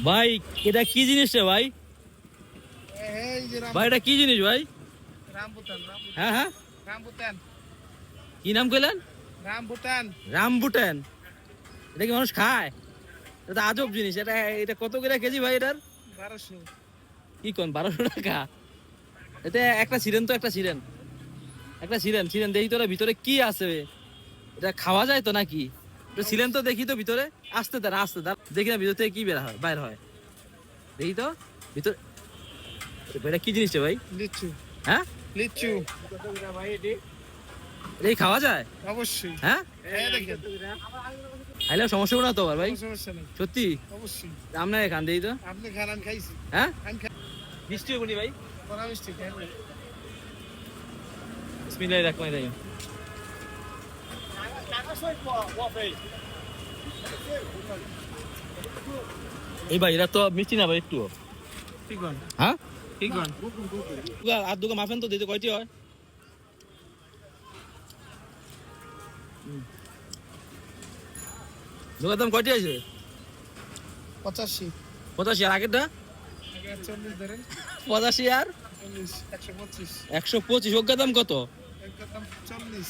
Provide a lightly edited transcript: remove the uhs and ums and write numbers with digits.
ভাই এটা কি জিনিস রে ভাই? ভাই এটা কি জিনিস ভাই? রামবুটান। হ্যাঁ হ্যাঁ, রামবুটান। কি নাম কইলেন? রামবুটান। রামবুটান। এটা কি মানুষ খায়? এটা তো আজব জিনিস। এটা এটা কত করে কেজি ভাই এটার? 1200। কি কোন 1200 টাকা? এটা একটা ছিলেন তো, একটা ছিলেন, একটা ছিলেন ছিলেন দেখি তো ভিতরে কি আছে। এটা খাওয়া যায় তো নাকি? ছিলেন তো দেখি তো ভিতরে। আসতে দাঁড়া, আসতে দাঁড়া, দেখি না ভিতর থেকে কি বের হয়, বাইর হয় দেখি তো ভিতর। এটা কি জিনিসটা ভাই? লিচু। হ্যাঁ, লিচু। এটা কি খাওয়া যায়? অবশ্যই। হ্যাঁ, হ্যাঁ দেখেন। খাইলে সমস্যা না তো আবার ভাই? কোনো সমস্যা নেই। সত্যি? অবশ্যই। আমরা খান দেখি তো। আপনি খান, আমি খাইছি। হ্যাঁ, আমি খাই। মিষ্টি হবনি ভাই? কড়া মিষ্টি খাই। বিসমিল্লাহির রহমানির রহিম। এই ভাই এটা তো মিষ্টি না ভাই একটু? ঠিক বল। হ্যাঁ, ঠিক বল। আর দুটো মাফেন তো দিতে কয়টি হয়? দুটোর দাম কয়টি আছে? 85। 85। আর আগেরটা? আগে 40 ধরেন। 85 আর 40, 125। 125। ওর দাম কত? একদম 40।